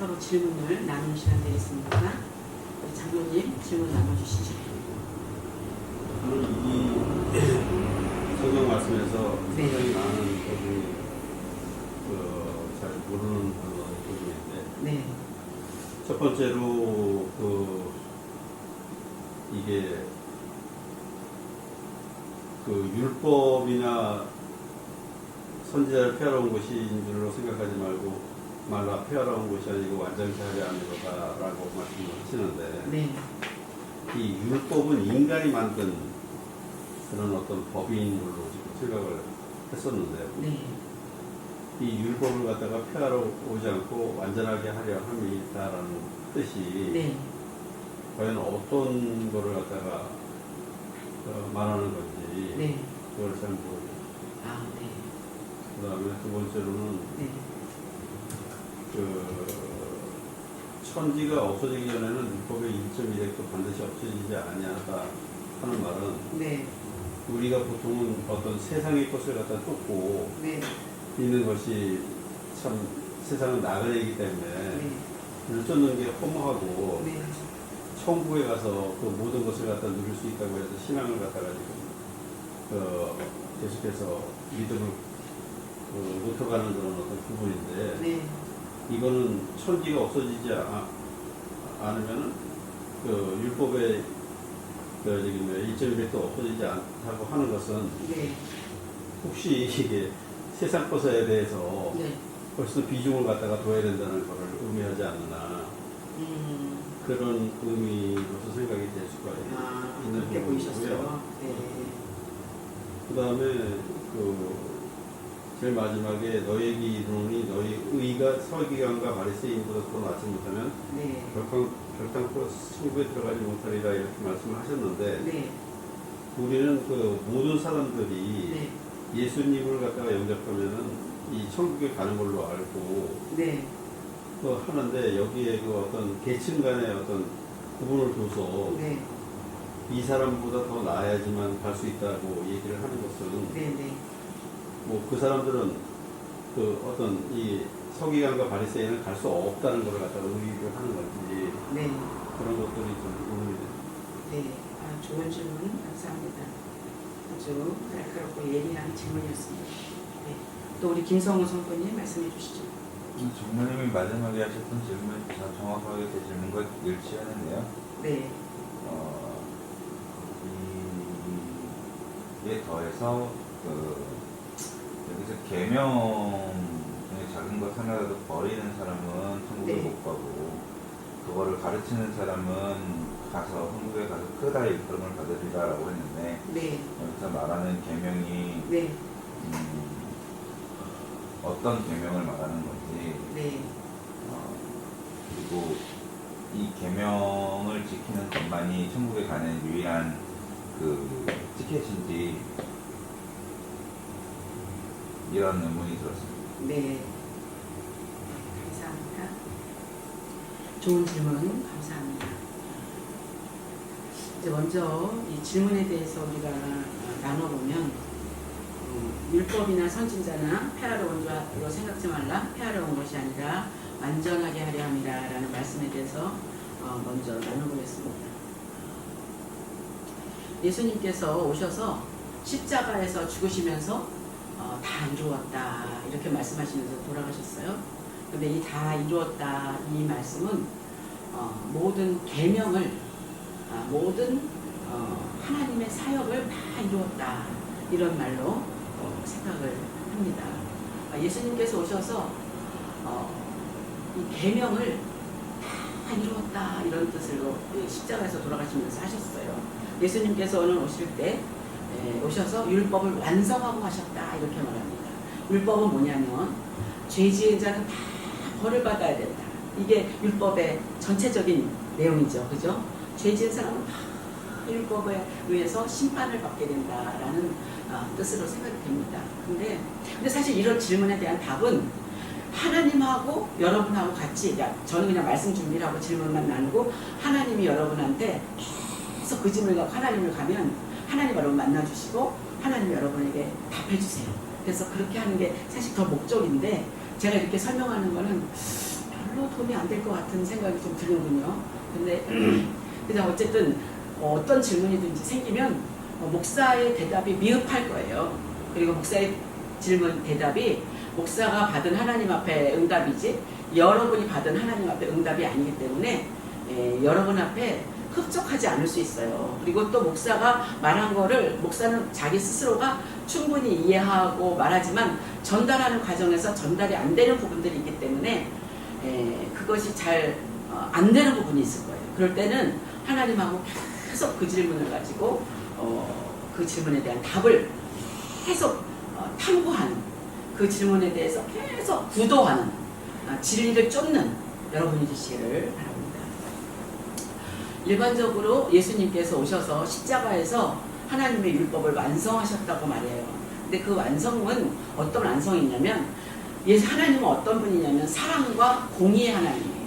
서로 질문을 나누는 시간 되겠습니다. 우리 장로님 질문 나눠주시죠. 이 성경 말씀에서 네. 굉장히 많은 부분이 잘 모르는 부분인데, 네. 첫 번째로 이게 율법이나 선지자를 폐하러온 것인 줄로 생각하지 말라 폐하러온 것이 아니고 완전케 하려 함이로다라고 말씀을 하시는데, 네. 이 율법은 인간이 만든 그런 어떤 법인 걸로 지금 생각을 했었는데요. 네. 이 율법을 갖다가 폐하러 오지 않고 완전하게 하려 함이다라는 뜻이 네. 과연 어떤 거를 갖다가 말하는 건지 네. 그걸 잘 모르겠어요. 아, 네. 그 다음에 두 번째로는 네. 천지가 없어지기 전에는 율법의 1.1획도 반드시 없어지지 아니하다 하는 말은, 네. 우리가 보통은 어떤 세상의 것을 갖다 쫓고 네. 있는 것이 참 세상은 나그네이기 때문에 네. 늘 쫓는 게 허무하고, 네. 천국에 가서 그 모든 것을 갖다 누릴 수 있다고 해서 신앙을 갖다가 지금 계속해서 믿음을 높여가는 그런 어떤 부분인데, 네. 이거는 천지가 없어지지 않으면은 율법의 1.1획도 없어지지 않다고 하는 것은, 네. 혹시 이게 세상 것에 대해서 네. 벌써 비중을 갖다가 둬야 된다는 것을 의미하지 않느나, 그런 의미로서 생각이 될 수가 있는 그렇게 보이셨어요. 네. 그 다음에 제일 마지막에 너희에게 이르노니 너희 의가 서기관과 바리새인보다 더 낫지 못하면 네. 결단코 천국에 들어가지 못하리라, 이렇게 말씀을 하셨는데, 네. 우리는 모든 사람들이 네. 예수님을 갖다가 영접하면은 이 천국에 가는 걸로 알고 네. 하는데, 여기에 어떤 계층 간의 어떤 구분을 둬서 네. 이 사람보다 더 나아야지만 갈 수 있다고 얘기를 하는 것은, 네. 네. 그 사람들은 어떤 이 서기관과 바리새인은 갈 수 없다는 걸 갖다가 의미를 하는 건지, 네. 그런 것들이 좀 의문이 돼요. 네. 좋은 질문 감사합니다. 아주 날카롭고 예리한 질문이었습니다. 네. 또 우리 김성우 선생님 말씀해 주시죠. 장로님이 마지막에 하셨던 질문이 정확하게 제 질문과 일치하는데요. 네. 이에 더해서 여기서 계명 중에 작은 것 하나라도 버리는 사람은 천국에 네. 못 가고, 그거를 가르치는 사람은 가서 천국에 가서 크다 일컬음을 받으리라라고 했는데, 네. 여기서 말하는 계명이 네. 어떤 계명을 말하는 건지, 네. 그리고 이 계명을 지키는 것만이 천국에 가는 유일한 티켓인지, 이런 의문이 들었습니다. 네. 감사합니다. 좋은 질문 감사합니다. 이제 먼저 이 질문에 대해서 우리가 나눠보면, 율법이나 선지자나 폐하러 온 줄로 생각지 말라, 폐하러 온 것이 아니라 완전하게 하려 함이라 라는 말씀에 대해서 먼저 나눠보겠습니다. 예수님께서 오셔서 십자가에서 죽으시면서 다 이루었다 이렇게 말씀하시면서 돌아가셨어요. 근데 이 다 이루었다 이 말씀은 모든 계명을, 모든 하나님의 사역을 다 이루었다 이런 말로 생각을 합니다. 예수님께서 오셔서 이 계명을 다 이루었다 이런 뜻으로 십자가에서 돌아가시면서 하셨어요. 예수님께서는 오실 때 오셔서 율법을 완성하고 하셨다 이렇게 말합니다. 율법은 뭐냐면 죄 지은 자는 다 벌을 받아야 된다. 이게 율법의 전체적인 내용이죠. 그죠? 죄 지은 사람은 다 율법에 의해서 심판을 받게 된다라는 뜻으로 생각이 됩니다. 근데 사실 이런 질문에 대한 답은 하나님하고 여러분하고 같이, 저는 그냥 말씀 준비를 하고 질문만 나누고, 하나님이 여러분한테 계속 그 질문을 갖고 하나님을 가면 하나님 여러분 만나주시고 하나님 여러분에게 답해주세요. 그래서 그렇게 하는 게 사실 더 목적인데, 제가 이렇게 설명하는 거는 별로 도움이 안 될 것 같은 생각이 좀 드는군요. 근데 그냥 어쨌든 어떤 질문이든지 생기면 목사의 대답이 미흡할 거예요. 그리고 목사의 질문 대답이 목사가 받은 하나님 앞에 응답이지 여러분이 받은 하나님 앞에 응답이 아니기 때문에 여러분 앞에 흡족하지 않을 수 있어요. 그리고 또 목사가 말한 거를 목사는 자기 스스로가 충분히 이해하고 말하지만 전달하는 과정에서 전달이 안 되는 부분들이 있기 때문에 그것이 잘 안 되는 부분이 있을 거예요. 그럴 때는 하나님하고 계속 그 질문을 가지고 그 질문에 대한 답을 계속 탐구하는, 그 질문에 대해서 계속 구도하는, 진리를 쫓는 여러분이 되시기를 바랍니다. 일반적으로 예수님께서 오셔서 십자가에서 하나님의 율법을 완성하셨다고 말해요. 근데 그 완성은 어떤 완성이냐면 하나님은 어떤 분이냐면 사랑과 공의의 하나님이에요.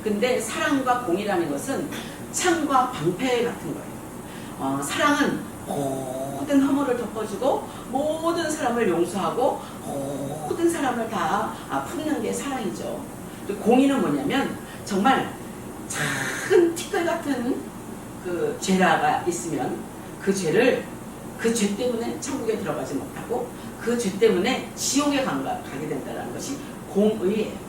근데 사랑과 공의라는 것은 창과 방패 같은 거예요. 사랑은 모든 허물을 덮어주고 모든 사람을 용서하고 모든 사람을 다 품는 게 사랑이죠. 공의는 뭐냐면 정말 작은 티끌 같은 그 죄라가 있으면 그 죄를 그 죄 때문에 천국에 들어가지 못하고 그 죄 때문에 지옥에 가게 된다는 것이 공의예요.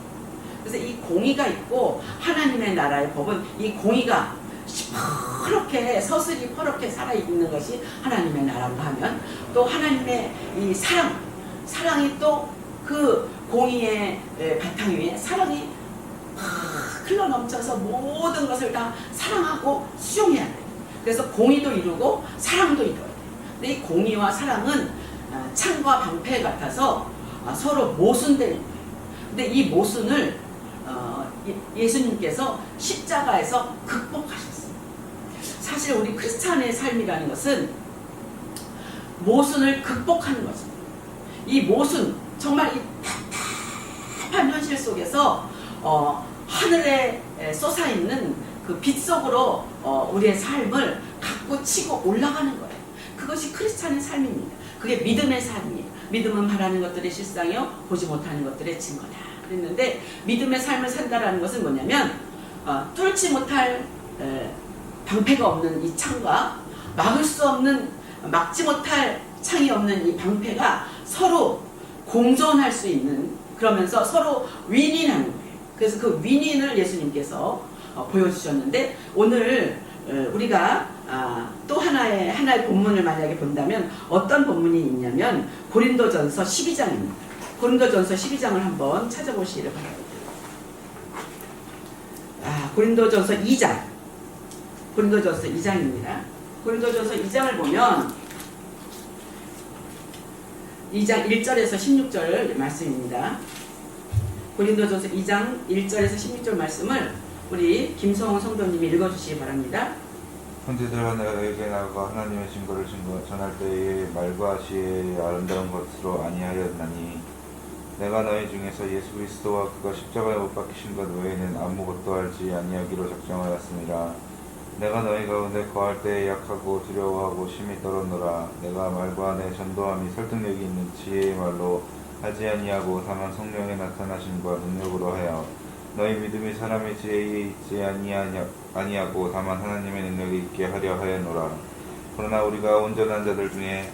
그래서 이 공의가 있고 하나님의 나라의 법은 이 공의가 시퍼렇게 서슬이 퍼렇게 살아있는 것이 하나님의 나라인가 하면 또 하나님의 이 사랑이 또 그 공의의 바탕 위에 사랑이 흘러 넘쳐서 모든 것을 다 사랑하고 수용해야 돼요. 그래서 공의도 이루고 사랑도 이루어야 돼요. 근데 이 공의와 사랑은 창과 방패 같아서 서로 모순되는 거예요. 근데 이 모순을 예수님께서 십자가에서 극복하셨어요. 사실 우리 크리스찬의 삶이라는 것은 모순을 극복하는 것입니다. 이 모순, 정말 이 답답한 현실 속에서 하늘에 솟아있는 그 빛 속으로 우리의 삶을 갖고 치고 올라가는 거예요. 그것이 크리스찬의 삶입니다. 그게 믿음의 삶이에요. 믿음은 바라는 것들의 실상이요 보지 못하는 것들의 증거다. 그랬는데 믿음의 삶을 산다라는 것은 뭐냐면 뚫지 못할 방패가 없는 이 창과 막을 수 없는, 막지 못할 창이 없는 이 방패가 서로 공존할 수 있는, 그러면서 서로 윈윈하는 거예요. 그래서 그 윈윈을 예수님께서 보여주셨는데 오늘 우리가 또 하나의 본문을 만약에 본다면 어떤 본문이 있냐면 고린도전서 12장입니다. 고린도전서 12장을 한번 찾아보시기를 바랍니다. 고린도전서 2장. 고린도전서 2장입니다. 고린도전서 2장을 보면 2장 1절에서 16절 말씀입니다. 고린도전서 2장 1절에서 16절 말씀을 우리 김성훈 성도님이 읽어주시기 바랍니다. 형제들아, 내가 너에게 나아가 하나님의 증거를 전할 때에 말과 지혜의 아름다운 것으로 아니하였나니 내가 너희 중에서 예수 그리스도와 그가 십자가에 못 박히신 것 외에는 아무것도 알지 아니하기로 작정하였습니다. 내가 너희 가운데 거할 때에 약하고 두려워하고 심히 떨었노라. 내가 말과 내 전도함이 설득력이 있는 지혜의 말로 하지 아니하고 다만 성령의 나타나심과 능력으로 하여 너희 믿음이 사람의 지혜에 있지 아니하고 다만 하나님의 능력이 있게 하려 하였노라. 그러나 우리가 온전한 자들 중에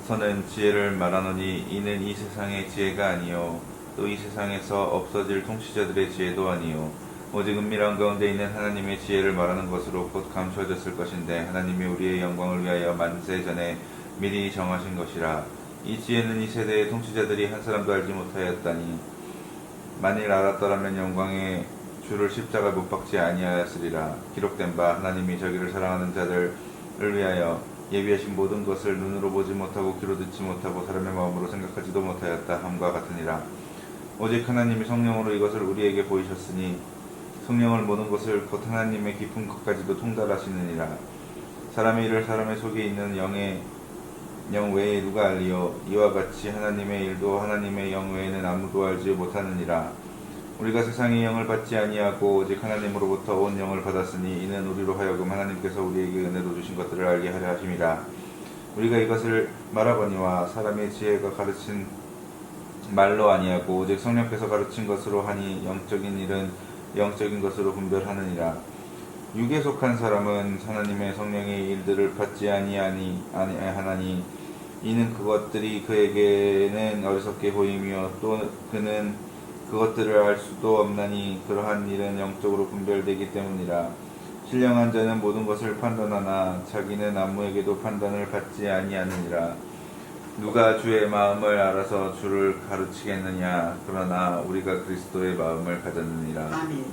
서는 지혜를 말하노니 이는 이 세상의 지혜가 아니요 또 이 세상에서 없어질 통치자들의 지혜도 아니요 오직 은밀한 가운데 있는 하나님의 지혜를 말하는 것으로 곧 감추어졌을 것인데 하나님이 우리의 영광을 위하여 만세 전에 미리 정하신 것이라. 이 지혜는 이 세대의 통치자들이 한 사람도 알지 못하였다니 만일 알았더라면 영광의 주를 십자가에 못 박지 아니하였으리라. 기록된 바 하나님이 저기를 사랑하는 자들을 위하여 예비하신 모든 것을 눈으로 보지 못하고 귀로 듣지 못하고 사람의 마음으로 생각하지도 못하였다 함과 같으니라. 오직 하나님이 성령으로 이것을 우리에게 보이셨으니 성령을 모든 것을 곧 하나님의 깊은 것까지도 통달하시느니라. 사람의 일을 사람의 속에 있는 영 외에 누가 알리요? 이와 같이 하나님의 일도 하나님의 영 외에는 아무도 알지 못하느니라. 우리가 세상의 영을 받지 아니하고 오직 하나님으로부터 온 영을 받았으니 이는 우리로 하여금 하나님께서 우리에게 은혜로 주신 것들을 알게 하려 하심이라. 우리가 이것을 말하거니와 사람의 지혜가 가르친 말로 아니하고 오직 성령께서 가르친 것으로 하니 영적인 일은 영적인 것으로 분별하느니라. 육에 속한 사람은 하나님의 성령의 일들을 받지 아니하나니 이는 그것들이 그에게는 어리석게 보이며 또 그는 그것들을 알 수도 없나니 그러한 일은 영적으로 분별되기 때문이라. 신령한 자는 모든 것을 판단하나 자기는 아무에게도 판단을 받지 아니하느니라. 누가 주의 마음을 알아서 주를 가르치겠느냐. 그러나 우리가 그리스도의 마음을 가졌느니라. 아멘.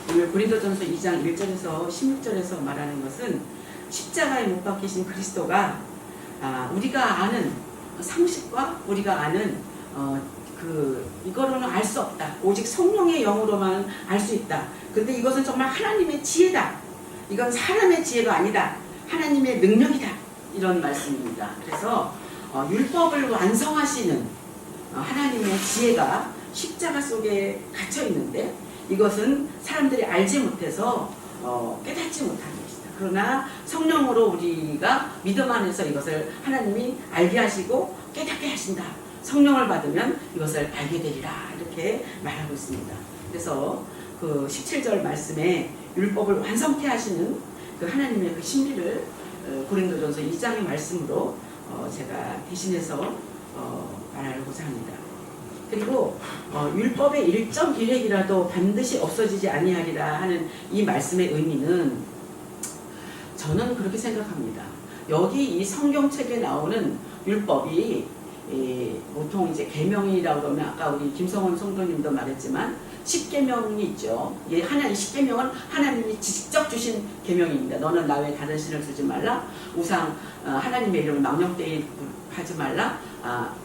오늘 고린도전서 2장 1절에서 16절에서 말하는 것은 십자가에 못 박히신 그리스도가 우리가 아는 상식과 우리가 아는 이거로는 알 수 없다. 오직 성령의 영으로만 알 수 있다. 근데 이것은 정말 하나님의 지혜다. 이건 사람의 지혜가 아니다. 하나님의 능력이다. 이런 말씀입니다. 그래서 율법을 완성하시는 하나님의 지혜가 십자가 속에 갇혀 있는데 이것은 사람들이 알지 못해서 깨닫지 못하는 것이다. 그러나 성령으로 우리가 믿음 안에서 이것을 하나님이 알게 하시고 깨닫게 하신다. 성령을 받으면 이것을 알게 되리라. 이렇게 말하고 있습니다. 그래서 그 17절 말씀에 율법을 완성케 하시는 그 하나님의 그 신비를 고린도전서 2장의 말씀으로 제가 대신해서 말하고자 합니다. 그리고 율법의 1.1획이라도 반드시 없어지지 아니하리라 하는 이 말씀의 의미는 저는 그렇게 생각합니다. 여기 이 성경책에 나오는 율법이 보통 이제 계명이라고 그러면 아까 우리 김성원 성도님도 말했지만 10계명이 있죠. 이 10계명은 하나님이 직접 주신 계명입니다. 너는 나 외에 다른 신을 두지 말라. 하나님의 이름을 망령되이 하지 말라.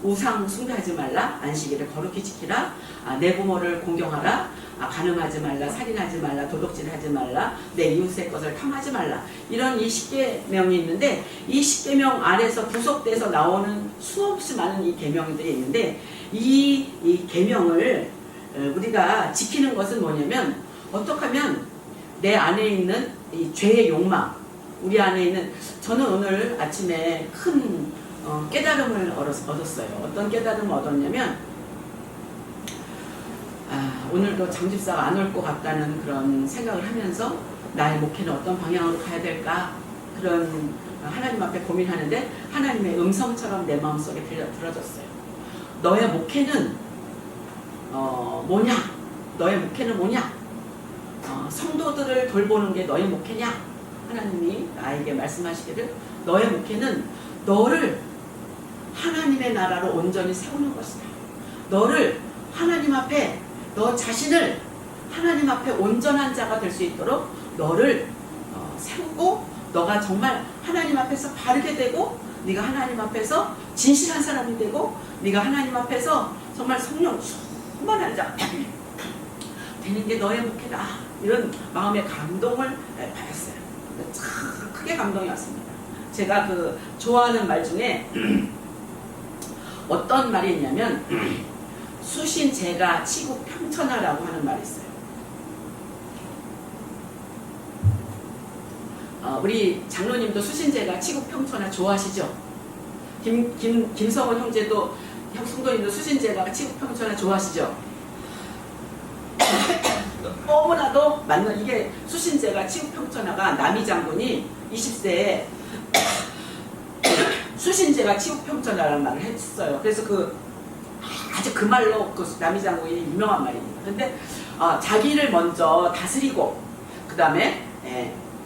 우상 숭배하지 말라. 안식일을 거룩히 지키라. 내 부모를 공경하라. 간음하지 말라. 살인하지 말라. 도둑질하지 말라. 내 이웃의 것을 탐하지 말라. 이런 이 10계명이 있는데 이 10계명 아래서 부속돼서 나오는 수없이 많은 이 계명들이 있는데 이 계명을 우리가 지키는 것은 뭐냐면 어떻게 하면 내 안에 있는 이 죄의 욕망, 우리 안에 있는 저는 오늘 아침에 큰 깨달음을 얻었어요. 어떤 깨달음을 얻었냐면 오늘도 장집사가 안 올 것 같다는 그런 생각을 하면서 나의 목회는 어떤 방향으로 가야 될까 그런 하나님 앞에 고민하는데 하나님의 음성처럼 내 마음속에 들어졌어요. 너의 목회는 뭐냐? 너의 목회는 뭐냐? 성도들을 돌보는 게 너의 목회냐? 하나님이 나에게 말씀하시기를 너의 목회는 너를 하나님의 나라로 온전히 세우는 것이다. 너를 하나님 앞에 너 자신을 하나님 앞에 온전한 자가 될 수 있도록 너를 세우고 너가 정말 하나님 앞에서 바르게 되고 네가 하나님 앞에서 진실한 사람이 되고 네가 하나님 앞에서 정말 성령 충만한 자 되는 게 너의 목회다. 이런 마음의 감동을 받았어요. 참 크게 감동이 왔습니다. 제가 그 좋아하는 말 중에 어떤 말이 있냐면 수신제가 치국평천하라고 하는 말이 있어요. 우리 장로님도 수신제가 치국평천하 좋아하시죠? 김성원 형제도 성도님도 수신제가 치국평천하 좋아하시죠? 너무나도 맞는 이게 수신제가 치국평천하가 남이 장군이 20세에 수신제가 치국평천하라는 말을 했어요. 그래서 아주 그 말로 그 남이 장군이 유명한 말입니다. 근데 자기를 먼저 다스리고 그 다음에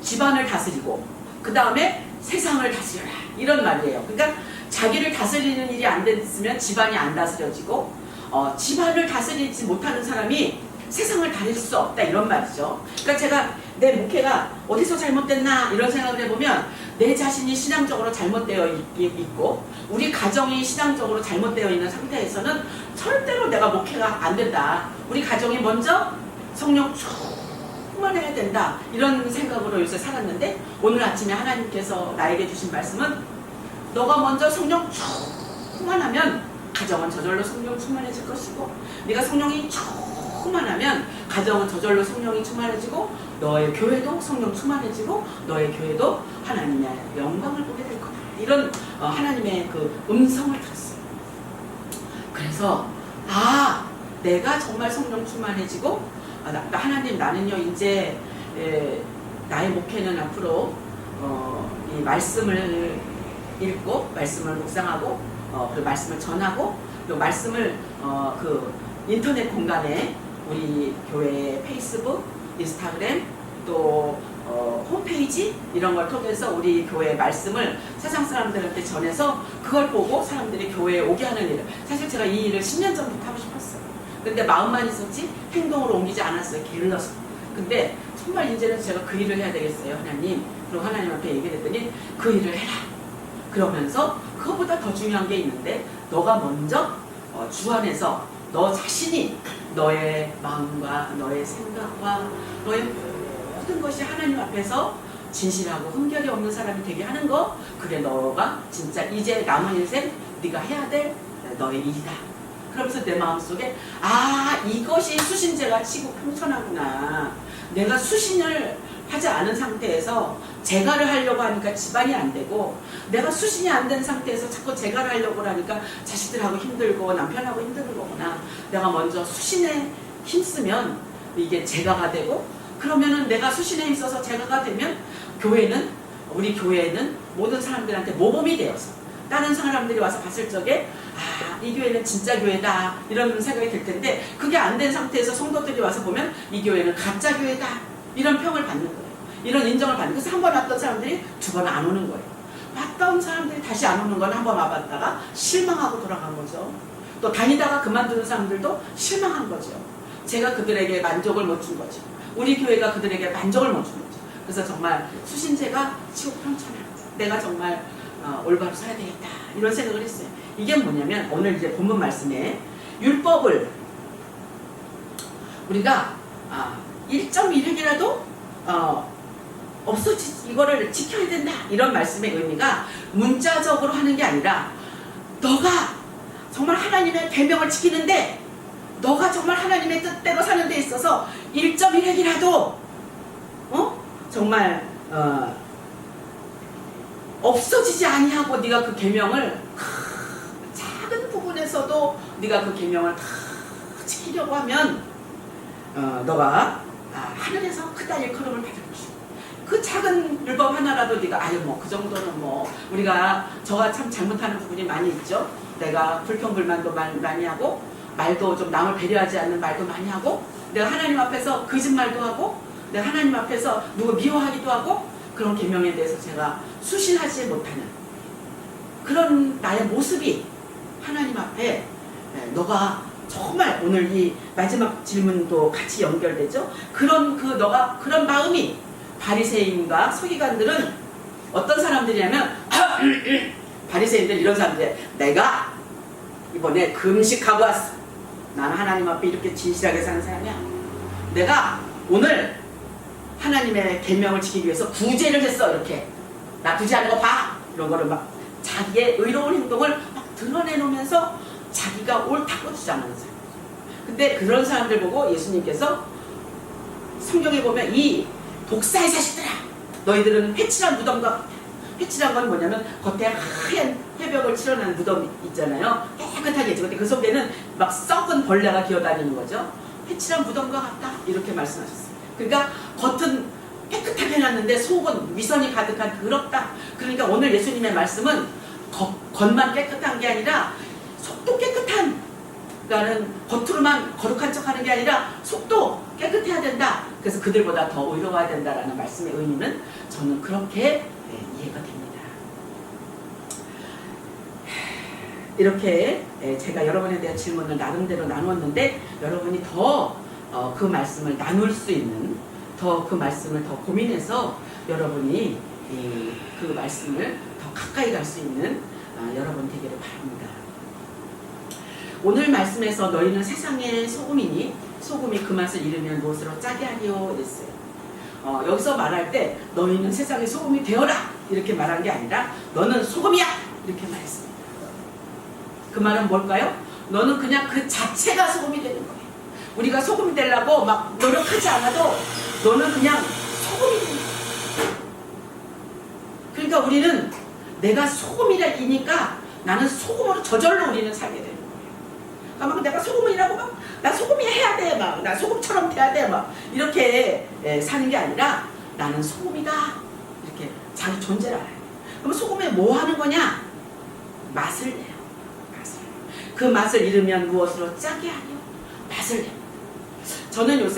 집안을 다스리고 그 다음에 세상을 다스려라 이런 말이에요. 그러니까 자기를 다스리는 일이 안 됐으면 집안이 안 다스려지고 집안을 다스리지 못하는 사람이 세상을 다닐 수 없다 이런 말이죠. 그러니까 제가 내 목회가 어디서 잘못됐나 이런 생각을 해보면 내 자신이 신앙적으로 잘못되어 있고 우리 가정이 신앙적으로 잘못되어 있는 상태에서는 절대로 내가 목회가 안 된다. 우리 가정이 먼저 성령 충만해야 된다. 이런 생각으로 요새 살았는데 오늘 아침에 하나님께서 나에게 주신 말씀은 너가 먼저 성령 충만하면 가정은 저절로 성령 충만해질 것이고 네가 성령이 충만하면 가정은 저절로 성령이 충만해지고 너의 교회도 성령 충만해지고 너의 교회도 하나님의 영광을 보게 될 거다. 이런 하나님의 그 음성을 들었어요. 그래서 그래서 내가 정말 성령 충만해지고 하나님 나는요 이제 나의 목회는 앞으로 이 말씀을 읽고 말씀을 묵상하고 그리고 말씀을 전하고 그리고 말씀을 그 인터넷 공간에 우리 교회 페이스북, 인스타그램 또 홈페이지 이런 걸 통해서 우리 교회 말씀을 세상 사람들한테 전해서 그걸 보고 사람들이 교회에 오게 하는 일. 사실 제가 이 일을 10년 전부터 하고 싶었어요. 근데 마음만 있었지 행동으로 옮기지 않았어요. 게을러서. 근데 정말 이제는 제가 그 일을 해야 되겠어요. 하나님. 그리고 하나님 앞에 얘기를 했더니 그 일을 해라. 그러면서 그것보다 더 중요한 게 있는데 너가 먼저 주 안에서 너 자신이 너의 마음과 너의 생각과 너의 모든 것이 하나님 앞에서 진실하고 흠결이 없는 사람이 되게 하는 거, 그게 너가 진짜 이제 남은 인생 네가 해야 될 너의 일이다. 그러면서 내 마음속에 이것이 수신제가 치고 평천하구나. 내가 수신을 하지 않은 상태에서 제가를 하려고 하니까 집안이 안 되고, 내가 수신이 안 된 상태에서 자꾸 제가를 하려고 하니까 자식들하고 힘들고 남편하고 힘든 거구나. 내가 먼저 수신에 힘쓰면 이게 제가가 되고, 그러면은 내가 수신에 힘써서 제가가 되면 우리 교회는 모든 사람들한테 모범이 되어서 다른 사람들이 와서 봤을 적에 이 교회는 진짜 교회다 이런 생각이 들 텐데, 그게 안 된 상태에서 성도들이 와서 보면 이 교회는 가짜 교회다 이런 평을 받는 거예요. 이런 인정을 받는. 그래서 한 번 왔던 사람들이 두 번 안 오는 거예요. 왔던 사람들이 다시 안 오는 건 한 번 와봤다가 실망하고 돌아간 거죠. 또 다니다가 그만두는 사람들도 실망한 거죠. 제가 그들에게 만족을 못 준 거죠. 우리 교회가 그들에게 만족을 못 준 거죠. 그래서 정말 수신제가 치욕평천하. 내가 정말 올바로 서야 되겠다 이런 생각을 했어요. 이게 뭐냐면 오늘 이제 본문 말씀에 율법을 우리가 1.1획이라도 이거를 지켜야 된다 이런 말씀의 의미가 문자적으로 하는 게 아니라, 너가 정말 하나님의 계명을 지키는데, 너가 정말 하나님의 뜻대로 사는 데 있어서 1.1획이라도 정말 없어지지 아니하고 네가 그 계명을 작은 부분에서도 네가 그 계명을 다 지키려고 하면 너가 하늘에서 크다 일컬음을 받을 것이다. 그 작은 율법 하나라도 네가 그 정도는 우리가 저가 참 잘못하는 부분이 많이 있죠. 내가 불평불만도 많이 하고, 말도 좀 남을 배려하지 않는 말도 많이 하고, 내가 하나님 앞에서 거짓말도 하고, 내가 하나님 앞에서 누구 미워하기도 하고, 그런 계명에 대해서 제가 수신하지 못하는 그런 나의 모습이 하나님 앞에 너가 정말 오늘 이 마지막 질문도 같이 연결되죠. 너가 그런 마음이 바리새인과 서기관들은 어떤 사람들이냐면 바리새인들 이런 사람들, 내가 이번에 금식하고 왔어. 나는 하나님 앞에 이렇게 진실하게 사는 사람이야. 내가 오늘 하나님의 계명을 지키기 위해서 구제를 했어. 이렇게 나 구제하는 거 봐. 이런 거를 막 자기의 의로운 행동을 막 드러내놓으면서 자기가 옳다고 주장하는 사람. 근데 그런 사람들 보고 예수님께서 성경에 보면 이 독사의 자식들아, 너희들은 회칠한 무덤과 같아. 회칠한 건 뭐냐면 겉에 하얀 회벽을 칠해놓은 무덤 있잖아요. 깨끗하게 했죠. 근데 그 속에는 막 썩은 벌레가 기어다니는 거죠. 회칠한 무덤과 같다 이렇게 말씀하셨어요. 그러니까 겉은 깨끗하게 해놨는데 속은 위선이 가득한 더럽다. 그러니까 오늘 예수님의 말씀은 겉만 깨끗한 게 아니라 속도 깨끗한, 그러니까는 겉으로만 거룩한 척하는 게 아니라 속도 깨끗해야 된다. 그래서 그들보다 더 의로워야 된다라는 말씀의 의미는 저는 그렇게 이해가 됩니다. 이렇게 제가 여러분에 대한 질문을 나름대로 나누었는데, 여러분이 더 그 말씀을 나눌 수 있는, 더 그 말씀을 더 고민해서 여러분이 그 말씀을 더 가까이 갈 수 있는 여러분 되기를 바랍니다. 오늘 말씀에서 너희는 세상의 소금이니 소금이 그 맛을 잃으면 무엇으로 짜게 하리요 했어요. 여기서 말할 때 너희는 세상의 소금이 되어라 이렇게 말한 게 아니라 너는 소금이야 이렇게 말했습니다. 그 말은 뭘까요? 너는 그냥 그 자체가 소금이 되는 거예요. 우리가 소금이 되려고 막 노력하지 않아도 너는 그냥 소금이 되는 거예요. 그러니까 우리는 내가 소금이니까 나는 소금으로 저절로 우리는 살게 되는 거예요. 막 내가 소금이라고 막 나 소금이 해야 돼, 막 나 소금처럼 돼야 돼, 막 이렇게 사는 게 아니라 나는 소금이다 이렇게 자기 존재를 알아요. 그럼 소금에 뭐 하는 거냐? 맛을 내요. 맛을. 그 맛을 잃으면 무엇으로 짜게 하려? 맛을 내요. 저는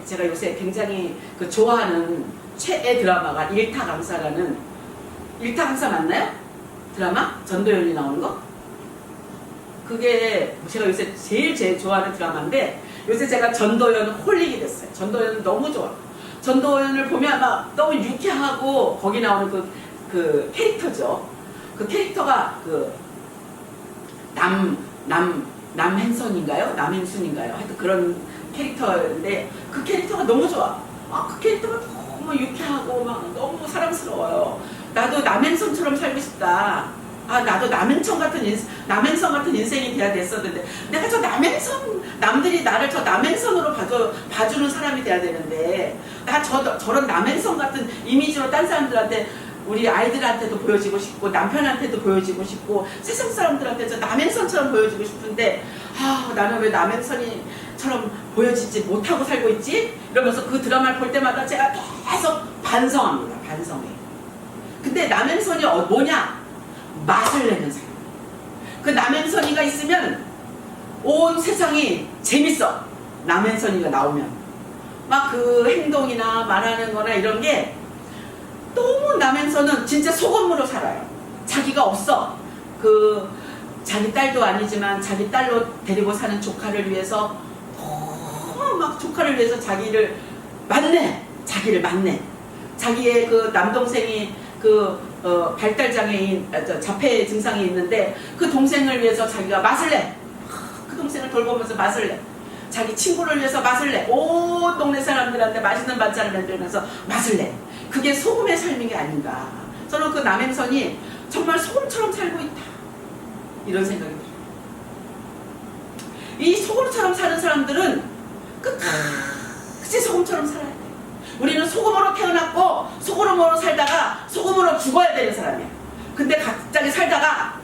제가 요새 굉장히 그 좋아하는 최애 드라마가 일타강사라는, 일타강사 맞나요? 드라마? 전도연이 나오는 거? 그게 제가 요새 제일 좋아하는 드라마인데, 요새 제가 전도연 홀릭이 됐어요. 전도연 너무 좋아. 전도연을 보면 막 너무 유쾌하고, 거기 나오는 그 캐릭터죠. 그 캐릭터가 그 남행선인가요? 남행순인가요? 하여튼 그런 캐릭터인데, 그 캐릭터가 너무 좋아. 그 캐릭터가 너무 유쾌하고 막 너무 사랑스러워요. 나도 남행선처럼 살고 싶다. 나도 남행선 같은 인생이 돼야 됐었는데, 내가 저 남들이 나를 저 남행선으로 봐주는 사람이 돼야 되는데, 나 저런 남행선 같은 이미지로 딴 사람들한테, 우리 아이들한테도 보여지고 싶고, 남편한테도 보여지고 싶고, 세상 사람들한테 저 남행선처럼 보여지고 싶은데, 나는 왜 남행선처럼 보여지지 못하고 살고 있지? 이러면서 그 드라마를 볼 때마다 제가 계속 반성합니다. 반성해. 근데 남행선이 뭐냐? 맛을 내는 사람. 그 남행선이가 있으면 온 세상이 재밌어. 남행선이가 나오면 막 그 행동이나 말하는 거나 이런 게 너무, 남행선은 진짜 소금으로 살아요. 자기가 없어. 자기 딸도 아니지만 자기 딸로 데리고 사는 조카를 위해서 너무 막 조카를 위해서 자기를 맞네. 자기의 그 남동생이 발달장애인, 자폐 증상이 있는데 그 동생을 위해서 자기가 맛을 내. 그 동생을 돌보면서 맛을 내. 자기 친구를 위해서 맛을 내. 온 동네 사람들한테 맛있는 반찬을 만들면서 맛을 내. 그게 소금의 삶인 게 아닌가. 저는 그 남행선이 정말 소금처럼 살고 있다, 이런 생각이 들어요. 이 소금처럼 사는 사람들은 끝까지 소금처럼 살아야 돼. 우리는 소금으로 태어났고 소금으로 살다가 소금으로 죽어야 되는 사람이야. 근데 갑자기 살다가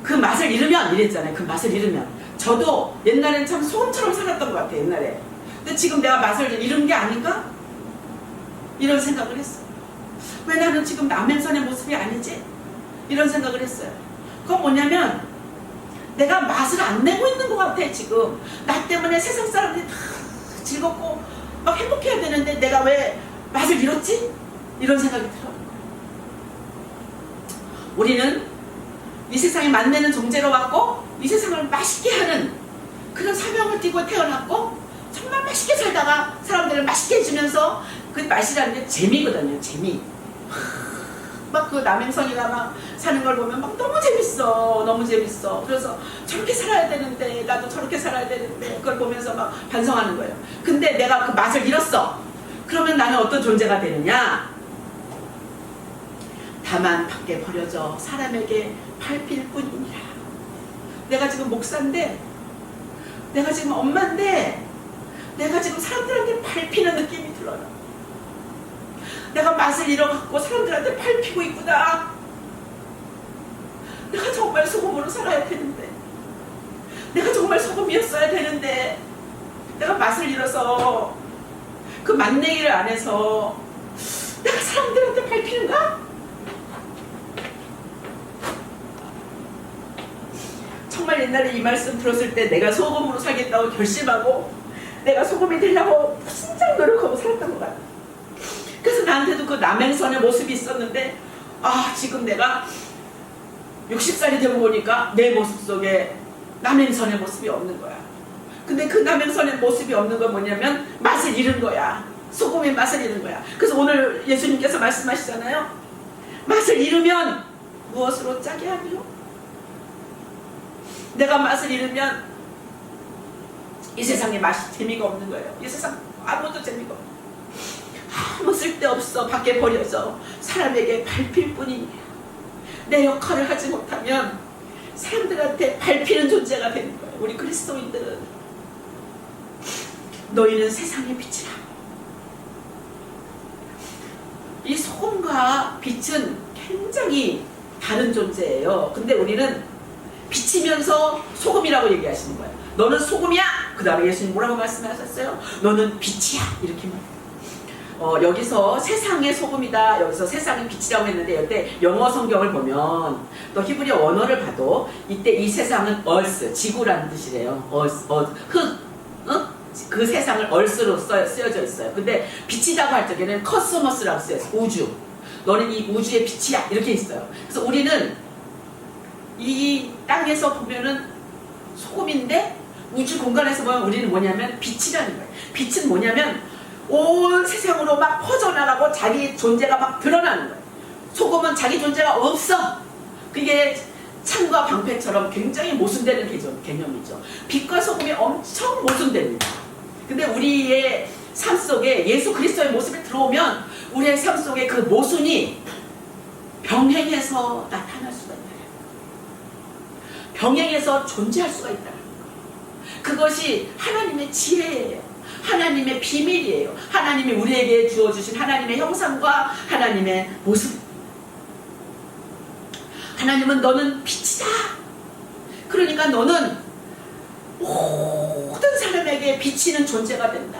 그 맛을 잃으면, 이랬잖아요. 그 맛을 잃으면. 저도 옛날엔 참 소금처럼 살았던 것 같아요. 옛날에. 근데 지금 내가 맛을 잃은 게 아닌가? 이런 생각을 했어요. 왜 나는 지금 남행선의 모습이 아니지? 이런 생각을 했어요. 그건 뭐냐면 내가 맛을 안 내고 있는 것 같아. 지금 나 때문에 세상 사람들이 다 즐겁고 막 행복해야 되는데 내가 왜 맛을 잃었지? 이런 생각이 들어. 우리는 이 세상에 맛내는 존재로 왔고, 이 세상을 맛있게 하는 그런 사명을 띠고 태어났고, 정말 맛있게 살다가 사람들을 맛있게 해주면서, 그 맛이라는 게 재미거든요. 재미. 막 그 남행선이나 막 사는 걸 보면 막 너무 재밌어. 그래서 저렇게 살아야 되는데, 나도 저렇게 살아야 되는데, 그걸 보면서 막 반성하는 거예요. 근데 내가 그 맛을 잃었어. 그러면 나는 어떤 존재가 되느냐? 다만 밖에 버려져 사람에게 밟힐 뿐이니라. 내가 지금 목사인데, 내가 지금 엄마인데, 내가 지금 사람들한테 밟히는 느낌이 들어요. 내가 맛을 잃어갖고 사람들한테 밟히고 있구나. 내가 정말 소금으로 살아야 되는데, 내가 정말 소금이었어야 되는데, 내가 맛을 잃어서 그 맛내기를 안 해서 내가 사람들한테 밟히는가? 정말 옛날에 이 말씀 들었을 때 내가 소금으로 살겠다고 결심하고 내가 소금이 되려고 무진장 노력하고 살았던 것 같아. 그래서 나한테도 그 남행선의 모습이 있었는데, 지금 내가 60살이 되고 보니까 내 모습 속에 남행선의 모습이 없는 거야. 근데 그 남행선의 모습이 없는 건 뭐냐면 맛을 잃은 거야. 소금의 맛을 잃은 거야. 그래서 오늘 예수님께서 말씀하시잖아요. 맛을 잃으면 무엇으로 짜게 하리요? 내가 맛을 잃으면 이 세상에 재미가 없는 거예요. 이 세상 아무것도 재미가 없어. 아무 쓸데없어. 밖에 버려져 사람에게 밟힐 뿐이니, 내 역할을 하지 못하면 사람들한테 밟히는 존재가 되는 거예요. 우리 그리스도인들은 너희는 세상의 빛이라. 이 소금과 빛은 굉장히 다른 존재예요. 근데 우리는 빛이 비치면서 소금이라고 얘기하시는 거예요. 너는 소금이야. 그 다음에 예수님 뭐라고 말씀하셨어요? 너는 빛이야. 이렇게 말해요. 여기서 세상의 소금이다. 여기서 세상의 빛이라고 했는데 이때 영어 성경을 보면 또 히브리어 원어를 봐도 이때 이 세상은 earth, 지구라는 뜻이래요. 흙, 그 세상을 earth로 쓰여져 있어요. 근데 빛이라고 할 적에는 cosmos라고 쓰여있어요. 우주. 너는 이 우주의 빛이야. 이렇게 있어요. 그래서 우리는 이 땅에서 보면은 소금인데 우주 공간에서 보면 우리는 뭐냐면 빛이라는 거예요. 빛은 뭐냐면 온 세상으로 막 퍼져나가고 자기 존재가 막 드러나는 거예요. 소금은 자기 존재가 없어. 그게 창과 방패처럼 굉장히 모순되는 개념이죠. 빛과 소금이 엄청 모순됩니다. 근데 우리의 삶 속에 예수 그리스도의 모습이 들어오면 우리의 삶 속에 그 모순이 병행해서 나타날 수가 있다. 병행해서 존재할 수가 있다. 그것이 하나님의 지혜예요. 하나님의 비밀이에요. 하나님이 우리에게 주어주신 하나님의 형상과 하나님의 모습. 하나님은 너는 빛이다. 그러니까 너는 모든 사람에게 비치는 존재가 된다.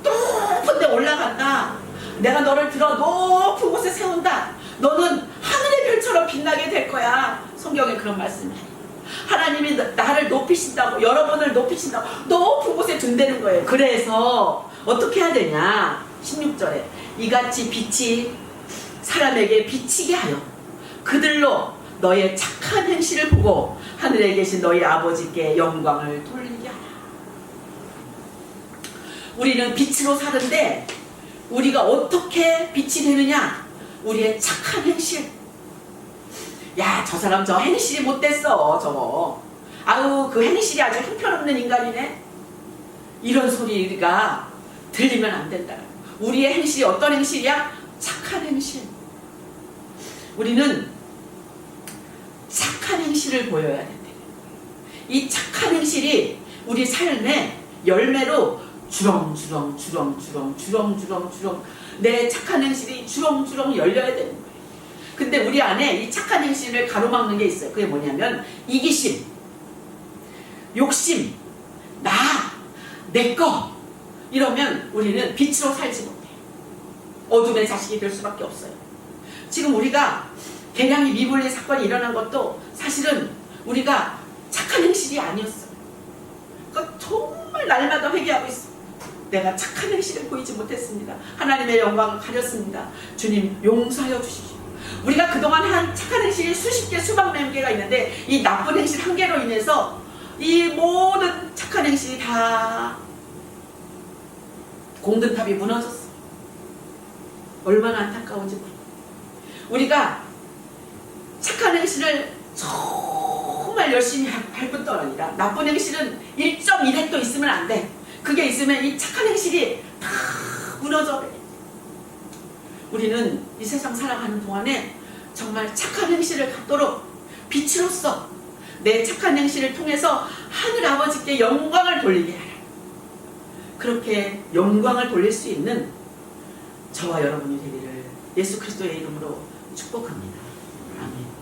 높은 데 올라간다. 내가 너를 들어 높은 곳에 세운다. 너는 하늘의 별처럼 빛나게 될 거야. 성경에 그런 말씀이 해요. 하나님이 나를 높이신다고, 여러분을 높이신다고 높은 곳에 둔다는 거예요. 그래서 어떻게 해야 되냐? 16절에 이같이 빛이 사람에게 비치게 하여 그들로 너의 착한 행실을 보고 하늘에 계신 너희 아버지께 영광을 돌리게 하라. 우리는 빛으로 사는데 우리가 어떻게 빛이 되느냐? 우리의 착한 행실. 야, 저 사람 저 행실이 못됐어. 저거. 아우, 그 행실이 아주 형편없는 인간이네. 이런 소리가 들리면 안 된다. 우리의 행실이 어떤 행실이야? 착한 행실. 우리는 착한 행실을 보여야 된대. 이 착한 행실이 우리 삶의 열매로 주렁주렁 내 착한 행실이 주렁주렁 열려야 되는 거예요. 근데 우리 안에 이 착한 행실을 가로막는 게 있어요. 그게 뭐냐면 이기심, 욕심, 나, 내 거 이러면 우리는 빛으로 살지 못해요. 어둠의 자식이 될 수밖에 없어요. 지금 우리가 개량이 미분리 사건이 일어난 것도 사실은 우리가 착한 행실이 아니었어요. 그러니까 정말 날마다 회개하고 있어. 내가 착한 행실을 보이지 못했습니다. 하나님의 영광을 가렸습니다. 주님 용서하여 주십시오. 우리가 그동안 한 착한 행실이 수십 개, 수백 개가 있는데 이 나쁜 행실 한 개로 인해서 이 모든 착한 행실이 다 공든탑이 무너졌어. 얼마나 안타까운지 몰라. 우리가 착한 행실을 정말 열심히 할 뿐도 아니라 나쁜 행실은 1.1획도 있으면 안 돼. 그게 있으면 이 착한 행실이 다 무너져 버려. 우리는 이 세상 살아가는 동안에 정말 착한 행실을 갖도록 빛으로서 내 착한 행실을 통해서 하늘 아버지께 영광을 돌리게 하라. 그렇게 영광을 돌릴 수 있는 저와 여러분이 되기를 예수 그리스도의 이름으로 축복합니다. 아멘.